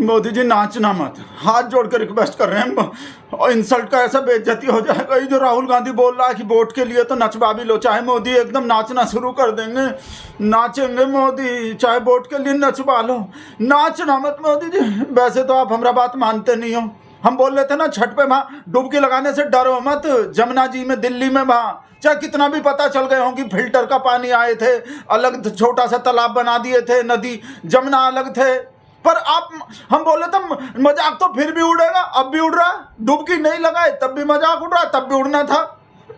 मोदी जी नाचना मत, हाथ जोड़ कर रिक्वेस्ट कर रहे हैं। और इंसल्ट का ऐसा बेइज्जती हो जाएगा। ये जो राहुल गांधी बोल रहा है कि वोट के लिए तो नचवा भी लो, चाहे मोदी एकदम नाचना शुरू कर देंगे, नाचेंगे मोदी, चाहे वोट के लिए नचवा लो, नाचना मत मोदी जी। वैसे तो आप हमारा बात मानते नहीं हो। हम बोल रहे थे ना छठ पे वहाँ डुबकी लगाने से डरो मत। जमुना जी में, दिल्ली में, वहाँ चाहे कितना भी पता चल गए होंगे, फिल्टर का पानी आए थे, अलग छोटा सा तालाब बना दिए थे, नदी जमुना अलग थे, पर आप, हम बोले तो मजाक तो फिर भी उड़ेगा, अब भी उड़ रहा है। डुबकी नहीं लगाए तब भी मजाक उड़ रहा, तब भी उड़ना था,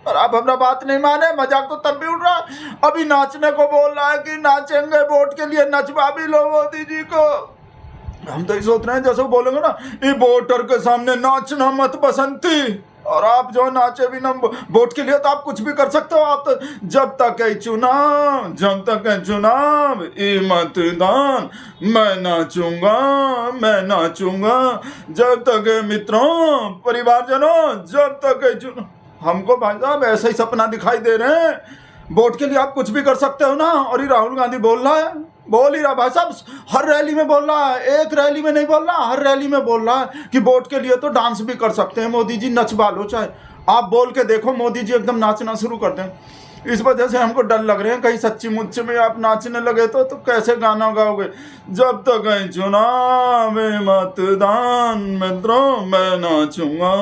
पर आप हमारा बात नहीं माने, मजाक तो तब भी उड़ रहा है। अभी नाचने को बोल रहा है कि नाचेंगे वोट के लिए, नचवा भी लो मोदी जी को। हम तो ये सोच रहे हैं जैसे बोलेंगे ना, ये वोटर के सामने नाचना मत बसंती, और आप जो नाचे भी ना वोट के लिए तो आप कुछ भी कर सकते हो। आप तो जब तक है चुनाव, जब तक है चुनाव, ये मतदान, मैं नाचूंगा, मैं नाचूंगा, जब तक है मित्रों, परिवारजनों, जब तक है चुनाव। हमको भाई साहब ऐसा ही सपना दिखाई दे रहे हैं। वोट के लिए आप कुछ भी कर सकते हो ना, और ये राहुल गांधी बोल रहा है, बोल ही रहा भाई साहब, हर रैली में बोल रहा है, एक रैली में नहीं बोल रहा, हर रैली में बोल रहा है कि वोट के लिए तो डांस भी कर सकते हैं मोदी जी, नचवा लो। चाहे आप बोल के देखो, मोदी जी एकदम नाचना शुरू कर दें। इस वजह से हमको डर लग रहे हैं, कहीं सच्ची मुच्ची में आप नाचने लगे तो कैसे गाना गाओगे। जब तक है चुनाव मतदान मित्रों, मैं नाचूंगा,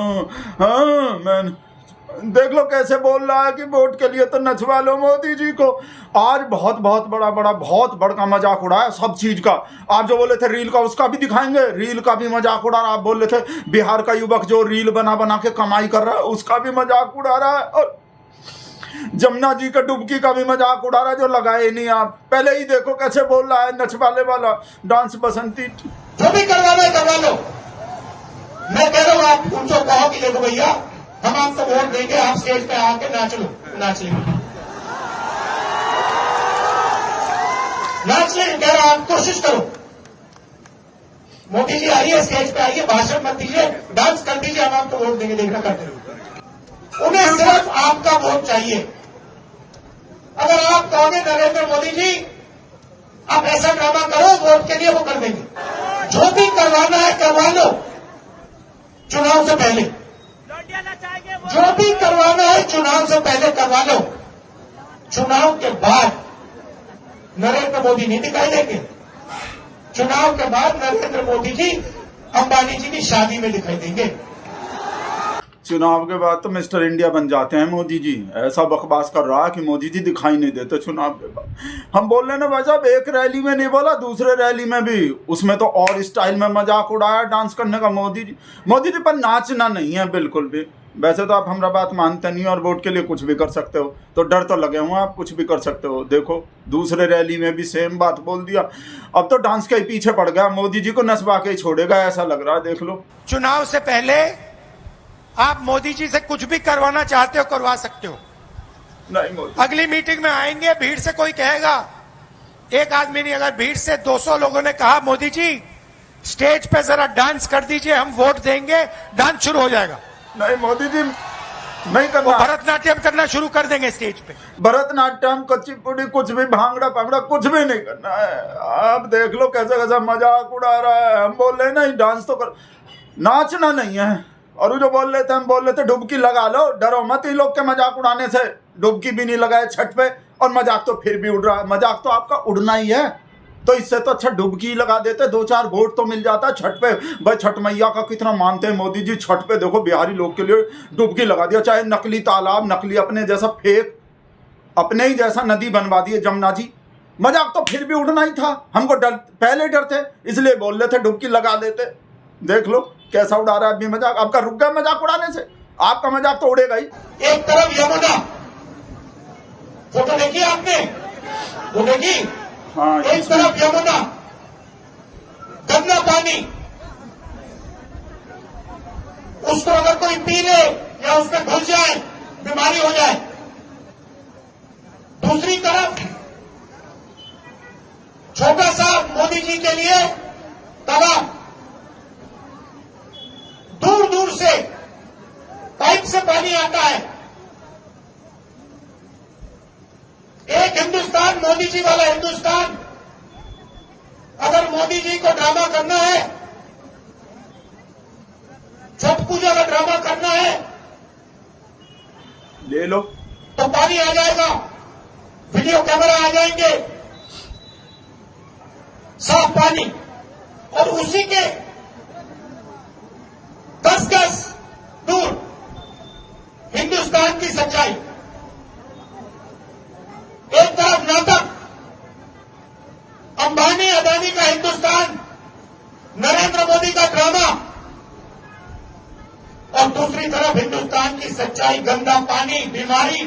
हाँ मैं, देख लो कैसे बोल रहा है कि वोट के लिए तो नचवा लो मोदी जी को। आज बहुत बड़ा मजाक उड़ाया सब चीज का। आप जो बोले थे रील का, उसका भी दिखाएंगे, रील का भी मजाक उड़ा रहा। आप बोल रहे थे बिहार का युवक जो रील बना के कमाई कर रहा है, उसका भी मजाक उड़ा रहा है, और जमुना जी का डुबकी का भी मजाक उड़ा रहा है, जो लगाए नहीं। आप पहले ही देखो कैसे बोल रहा है, नचवाले वाला डांस बसंती। जो भी करवा लो। मैं कह रहा हूँ आप उनको कहो कि देखो भैया, हम आपको वोट देंगे, आप स्टेज पे आके नाच लो, नाच लेंगे, कह रहा आप कोशिश करो। मोदी जी आइए, स्टेज पे आइए, भाषण मत दीजिए, डांस कर दीजिए, हम आपको वोट देंगे, देखना करते रहो। उन्हें सिर्फ आपका वोट चाहिए। अगर आप कहोगे नरेंद्र मोदी जी आप ऐसा ड्रामा करो वोट के लिए, वो कर देंगे। जो भी करवाना है करवा लो चुनाव से पहले, जो भी करवाना है चुनाव से पहले करवा लो। चुनाव के बाद नरेंद्र मोदी नहीं दिखाई देंगे। चुनाव के बाद नरेंद्र मोदी जी अंबानी जी की शादी में दिखाई देंगे। चुनाव के बाद तो मिस्टर इंडिया बन जाते हैं मोदी जी। ऐसा बकवास कर रहा है कि मोदी जी दिखाई नहीं देते चुनाव के बाद। हम बोल रहे ना भाई साहब, एक रैली में नहीं बोला, दूसरे रैली में भी, उसमें तो और स्टाइल में मजाक उड़ाया डांस करने का मोदी जी पर नाचना नहीं है बिल्कुल भी। वैसे तो आप हमारा बात मानते नहीं, और वोट के लिए कुछ भी कर सकते हो, तो डर तो लगे हुए आप कुछ भी कर सकते हो। देखो दूसरे रैली में भी सेम बात बोल दिया, अब तो डांस के पीछे पड़ गया, मोदी जी को नचवा के ही छोड़ेगा ऐसा लग रहा है। देख लो, चुनाव से पहले आप मोदी जी से कुछ भी करवाना चाहते हो करवा सकते हो। नहीं मोदी, अगली मीटिंग में आएंगे, भीड़ से कोई कहेगा, एक आदमी नहीं, अगर भीड़ से 200 लोगों ने कहा मोदी जी स्टेज पे जरा डांस कर दीजिए, हम वोट देंगे, डांस शुरू हो जाएगा। नहीं मोदी जी नहीं करना, भरतनाट्यम करना शुरू कर देंगे स्टेज पे। भरतनाट्यम, कुचिपुड़ी, कुछ भी, भांगड़ा पांगड़ा कुछ भी नहीं करना है। आप देख लो कैसा कैसा मजाक उड़ा रहा है। हम बोल रहे नहीं डांस तो कर, नाचना नहीं है। और जो बोल रहे थे, हम बोल रहे थे डुबकी लगा लो, डरो मत इन लोग के मजाक उड़ाने से। डुबकी भी नहीं लगाए छठ पे, और मजाक तो फिर भी उड़ रहा है। मजाक तो आपका उड़ना ही है, तो इससे तो अच्छा डुबकी लगा देते, 2-4 वोट तो मिल जाता छठ पे। भाई छठ मैया का कितना मानते हैं मोदी जी। छठ पे देखो बिहारी लोग के लिए डुबकी लगा दिया, चाहे नकली तालाब, नकली अपने जैसा फेक, अपने ही जैसा नदी बनवा दिए जमुना जी। मजाक तो फिर भी उड़ना ही था। हमको डर, पहले डर थे, इसलिए बोल रहे थे डुबकी लगा देते। देख लो कैसा उड़ा रहा है अभी मजाक। आपका रुक गया मजाक उड़ाने से, आपका मजाक तो उड़ेगा ही। एक तरफ यमुना, फोटो देखी आपने, वो देखी, हाँ, एक तरफ यमुना, गंदा पानी, उसको अगर कोई पी ले या उसमें घुस जाए बीमारी हो जाए। दूसरी तरफ छोटा सा मोदी जी के लिए तालाब, दूर दूर से पाइप से पानी आता है। एक हिंदुस्तान, मोदी जी वाला हिंदुस्तान। अगर मोदी जी को ड्रामा करना है ले लो। तो पानी आ जाएगा, वीडियो कैमरा आ जाएंगे, साफ पानी, और उसी के 10 गज दूर हिंदुस्तान की सच्चाई। एक तरफ नाटक, अंबानी अदानी का हिंदुस्तान, नरेंद्र मोदी का ड्रामा, और दूसरी तरफ हिंदुस्तान की सच्चाई, गंदा पानी, बीमारी।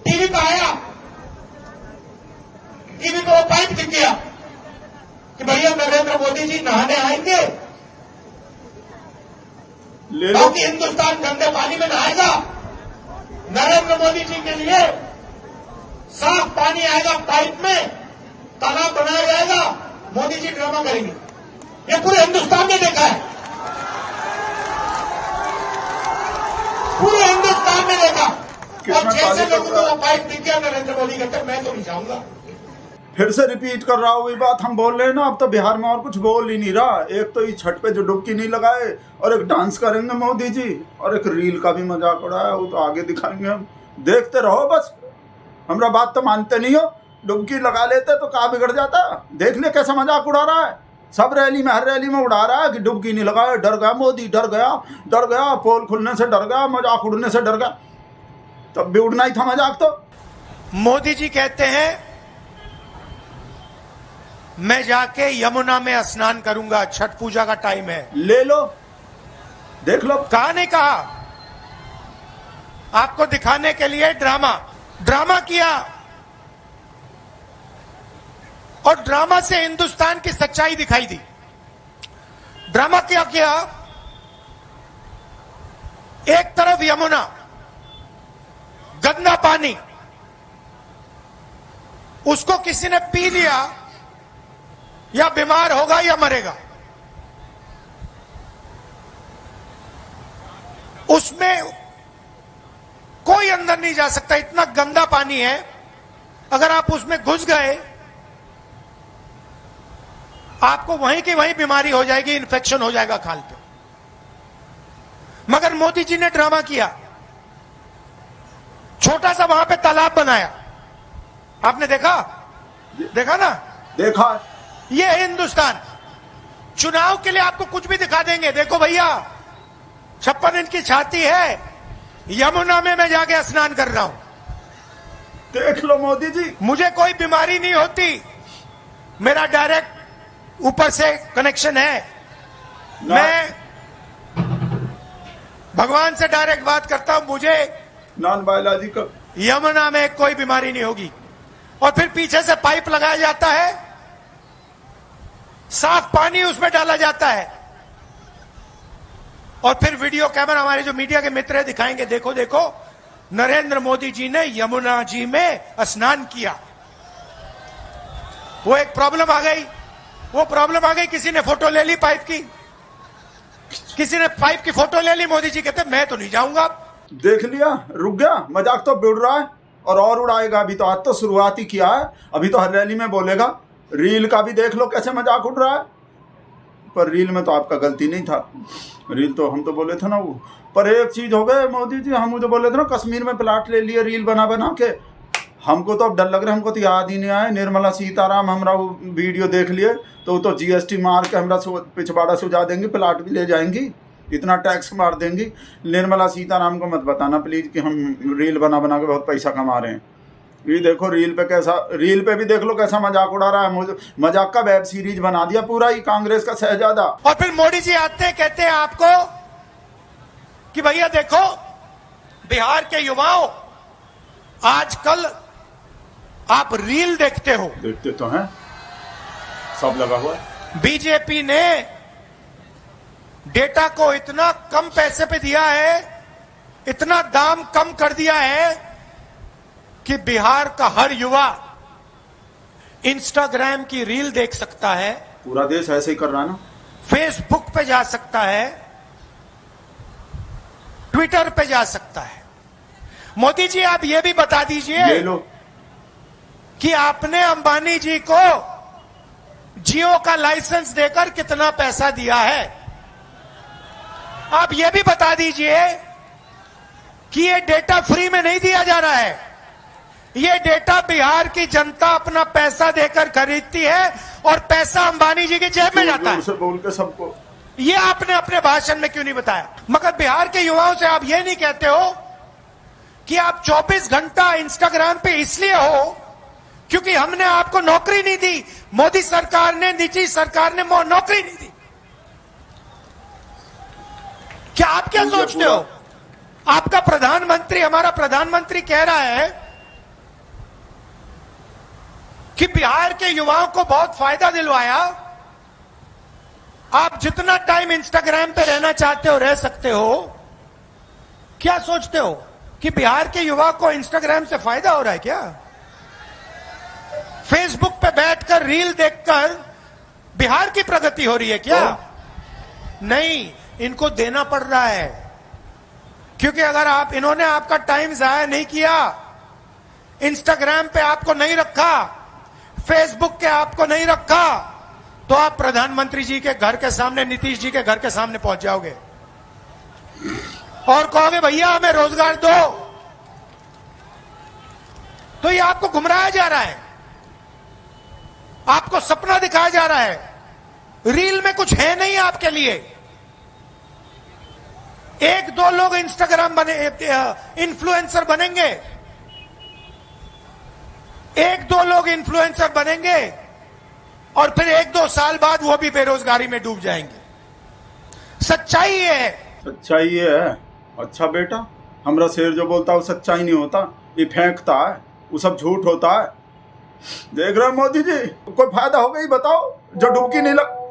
टीवी पर आया, टीवी पर वो पाइप दिख गया कि भैया नरेंद्र मोदी जी नहाने आएंगे, ले लो। बाकी हिंदुस्तान गंदे पानी में नहाएगा। नरेंद्र मोदी जी के लिए साफ पानी आएगा पाइप में, तालाब बनाया जाएगा, मोदी जी ड्रामा करेंगे। ये पूरे हिंदुस्तान ने देखा है, पूरे हिंदुस्तान ने देखा। और जैसे लोगों को वो पाइप दिख गया नरेंद्र मोदी कहते मैं तो नहीं जाऊंगा। फिर से रिपीट कर रहा हूँ वही बात हम बोल रहे हैं ना। अब तो बिहार में और कुछ बोल ही नहीं रहा। एक तो ये छठ पे जो डुबकी नहीं लगाए, और एक डांस करेंगे मोदी जी, और एक रील का भी मजाक उड़ाया, वो तो आगे दिखाएंगे हम। देखते रहो बस, हमारा बात तो मानते नहीं हो। डुबकी लगा लेते तो कहाँ बिगड़ जाता। देख ले कैसा मजाक उड़ा रहा है, सब रैली में, हर रैली में उड़ा रहा है कि डुबकी नहीं लगाए, डर गया मोदी, डर गया, पोल खुलने से डर गया, मजाक उड़ने से डर गया। तब भी उड़ना ही था मजाक तो। मोदी जी कहते हैं मैं जाके यमुना में स्नान करूंगा, छठ पूजा का टाइम है। ले लो, देख लो। कहा नहीं कहा, आपको दिखाने के लिए ड्रामा किया, और ड्रामा से हिंदुस्तान की सच्चाई दिखाई दी। ड्रामा क्या किया, एक तरफ यमुना, गंदा पानी, उसको किसी ने पी लिया या बीमार होगा या मरेगा। उसमें कोई अंदर नहीं जा सकता, इतना गंदा पानी है। अगर आप उसमें घुस गए, आपको वहीं की वहीं बीमारी हो जाएगी, इन्फेक्शन हो जाएगा खाल पे। मगर मोदी जी ने ड्रामा किया, छोटा सा वहां पे तालाब बनाया। आपने देखा ना? देखा। ये हिंदुस्तान चुनाव के लिए आपको कुछ भी दिखा देंगे। देखो भैया, 56 इंच की छाती है, यमुना में मैं जाके स्नान कर रहा हूं। देख लो मोदी जी, मुझे कोई बीमारी नहीं होती, मेरा डायरेक्ट ऊपर से कनेक्शन है, मैं भगवान से डायरेक्ट बात करता हूं, मुझे नॉन बायोलॉजिकल। यमुना में कोई बीमारी नहीं होगी। और फिर पीछे से पाइप लगाया जाता है, साफ पानी उसमें डाला जाता है, और फिर वीडियो कैमरा, हमारे जो मीडिया के मित्र हैं दिखाएंगे, देखो देखो नरेंद्र मोदी जी ने यमुना जी में स्नान किया। वो एक प्रॉब्लम आ गई, किसी ने फोटो ले ली पाइप की, किसी ने पाइप की फोटो ले ली। मोदी जी कहते मैं तो नहीं जाऊंगा। देख लिया, रुक गया, मजाक तो उड़ रहा है और उड़ाएगा। अभी तो आज तो शुरुआत ही किया है, अभी तो हर रैली में बोलेगा। रील का भी देख लो कैसे मजाक उड़ रहा है। पर रील में तो आपका गलती नहीं था, रील तो हम तो बोले थे ना वो। पर एक चीज हो गए मोदी जी, हम जो बोले थे ना कश्मीर में प्लाट ले लिए रील बना के, हमको तो अब डर लग रहा है, हमको तो याद ही नहीं आया। निर्मला सीताराम हमारा वो वीडियो देख लिए तो जीएसटी मार के हमारा पिछवाड़ा सुझा देंगी, प्लाट भी ले जाएंगी, इतना टैक्स मार देंगी। निर्मला सीताराम को मत बताना प्लीज कि हम रील बना के बहुत पैसा कमा रहे हैं। ये देखो रील पे भी देख लो कैसा मजाक उड़ा रहा है। मुझे मजाक का वेब सीरीज बना दिया पूरा ही, कांग्रेस का शहजादा। और फिर मोदी जी आते हैं, कहते हैं आपको कि भैया देखो बिहार के युवाओं, आजकल आप रील देखते हो। देखते तो हैं, सब लगा हुआ है। बीजेपी ने डेटा को इतना कम पैसे पे दिया है, इतना दाम कम कर दिया है कि बिहार का हर युवा इंस्टाग्राम की रील देख सकता है, पूरा देश ऐसे ही कर रहा है ना, फेसबुक पे जा सकता है, ट्विटर पे जा सकता है। मोदी जी आप ये भी बता दीजिए ले लो कि आपने अंबानी जी को जियो का लाइसेंस देकर कितना पैसा दिया है। आप ये भी बता दीजिए कि ये डेटा फ्री में नहीं दिया जा रहा है, ये डेटा बिहार की जनता अपना पैसा देकर खरीदती है और पैसा अंबानी जी की जेब में जाता है। से बोल के सबको ये आपने अपने भाषण में क्यों नहीं बताया? मगर बिहार के युवाओं से आप ये नहीं कहते हो कि आप 24 घंटा इंस्टाग्राम पे इसलिए हो क्योंकि हमने आपको नौकरी नहीं दी, मोदी सरकार ने, निजी सरकार ने नौकरी नहीं दी। क्या आप क्या सोचते हो? आपका प्रधानमंत्री, हमारा प्रधानमंत्री कह रहा है कि बिहार के युवाओं को बहुत फायदा दिलवाया, आप जितना टाइम इंस्टाग्राम पे रहना चाहते हो रह सकते हो। क्या सोचते हो कि बिहार के युवा को इंस्टाग्राम से फायदा हो रहा है क्या? फेसबुक पे बैठकर रील देखकर बिहार की प्रगति हो रही है क्या? नहीं, इनको देना पड़ रहा है, क्योंकि अगर आप, इन्होंने आपका टाइम जाया नहीं किया, इंस्टाग्राम पे आपको नहीं रखा, फेसबुक के आपको नहीं रखा, तो आप प्रधानमंत्री जी के घर के सामने, नीतीश जी के घर के सामने पहुंच जाओगे और कहोगे भैया हमें रोजगार दो। तो ये आपको गुमराया जा रहा है, आपको सपना दिखाया जा रहा है, रील में कुछ है नहीं आपके लिए। एक दो लोग इंस्टाग्राम बने, इन्फ्लुएंसर बनेंगे, एक दो लोग इन्फ्लुएंसर बनेंगे और फिर 1-2 साल बाद वो भी बेरोजगारी में डूब जाएंगे। सच्चाई ये है। सच्चाई ये है। अच्छा बेटा, हमरा शेर जो बोलता है वो सच्चाई नहीं होता, ये फेंकता है, वो सब झूठ होता है। देख रहे हो मोदी जी, कोई फायदा हो गई बताओ जो डुबकी नहीं लग।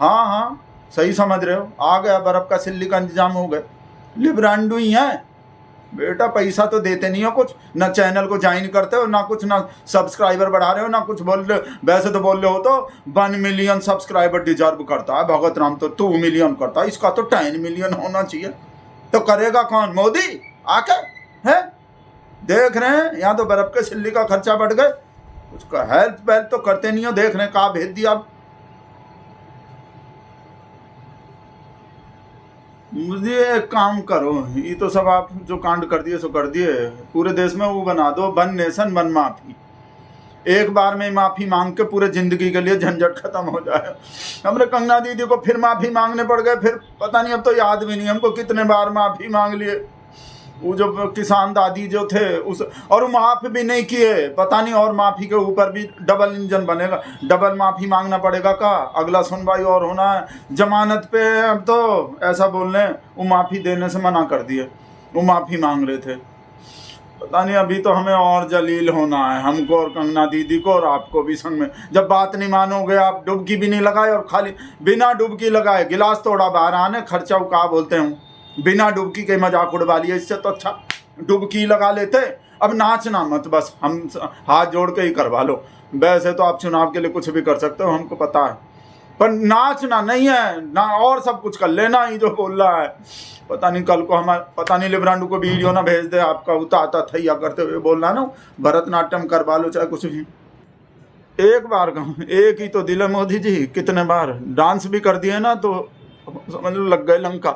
हाँ हाँ सही समझ रहे हो, आ गया बर्फ का सिल्ली का इंतजाम हो गया। लिब्रांडू ही है बेटा, पैसा तो देते नहीं हो कुछ, ना चैनल को ज्वाइन करते हो, ना कुछ, ना सब्सक्राइबर बढ़ा रहे हो, ना कुछ बोल रहे हो। वैसे तो बोल रहे हो तो 1 मिलियन सब्सक्राइबर डिजर्व करता है, भगत राम तो 2 मिलियन करता है, इसका तो 10 मिलियन होना चाहिए। तो करेगा कौन? मोदी आके है। देख रहे हैं यहाँ तो बर्फ के सिल्ली का खर्चा बढ़ गए, उसका हेल्प वेल्प तो करते नहीं हो। देख रहे हैं कहाँ भेज दिया अब। मुझे एक काम करो, ये तो सब आप जो कांड कर दिए सो कर दिए, पूरे देश में वो बना दो, 1 नेशन 1 माफी। एक बार में माफी मांग के पूरे जिंदगी के लिए झंझट खत्म हो जाए। हमने कंगना दीदी को फिर माफी मांगने पड़ गए, फिर पता नहीं, अब तो याद भी नहीं हमको कितने बार माफी मांग लिए। वो जो किसान दादी जो थे उस, और वो माफ़ भी नहीं किए, पता नहीं, और माफ़ी के ऊपर भी डबल इंजन बनेगा, डबल माफ़ी मांगना पड़ेगा का। अगला सुनवाई और होना है जमानत पे। अब तो ऐसा बोल रहे वो माफ़ी देने से मना कर दिए, वो माफ़ी मांग रहे थे। पता नहीं, अभी तो हमें और जलील होना है, हमको और कंगना दीदी को और आपको भी संग में। जब बात नहीं मानोगे, आप डुबकी भी नहीं लगाए और खाली बिना डुबकी लगाए गिलास तोड़ा बाहर आने, खर्चा का बोलते हैं, बिना डुबकी के मजाक उड़वा लिया। इससे तो अच्छा डुबकी लगा लेते। अब नाचना मत, बस हम हाथ जोड़ के ही करवा लो। वैसे तो आप चुनाव के लिए कुछ भी कर सकते हो, हमको पता है, पर नाचना नहीं है ना, और सब कुछ कर लेना ही जो बोल रहा है। पता नहीं कल को हमारे, पता नहीं लिब्रांडू को वीडियो ना भेज दे आपका उताता थैया करते हुए बोल रहा ना, भरतनाट्यम करवा लो चाहे कुछ भी। एक बार कहूँ, एक ही तो दिल है मोदी जी, कितने बार डांस भी कर दिए ना तो समझ लो लग गए लंका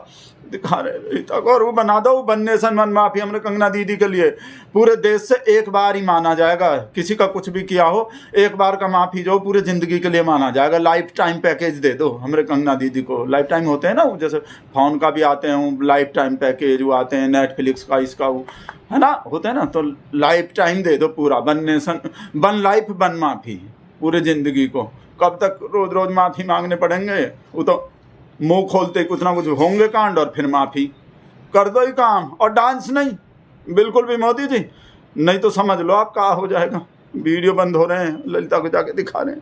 दिखा रहे। और वो बना दो 1 नेशन 1 माफी हमने कंगना दीदी के लिए। पूरे देश से एक बार ही माना जाएगा, किसी का कुछ भी किया हो एक बार का माफी जो पूरे जिंदगी के लिए माना जाएगा। लाइफ टाइम पैकेज दे दो हमारे कंगना दीदी को। लाइफ टाइम होते हैं ना, वो जैसे फोन का भी आते हैं लाइफ टाइम पैकेज, वो आते हैं नेटफ्लिक्स का, इसका वो है ना, होते हैं ना, तो लाइफ टाइम दे दो पूरा। 1 नेशन 1 लाइफ 1 माफी पूरे जिंदगी को। कब तक रोज रोज माफी मांगने पड़ेंगे? वो तो मुंह खोलते कुछ ना कुछ होंगे कांड और फिर माफी कर दो ही काम। और डांस नहीं बिल्कुल भी मोदी जी, नहीं तो समझ लो आप क्या हो जाएगा। वीडियो बंद हो रहे हैं, ललिता को जाके दिखा रहे हैं।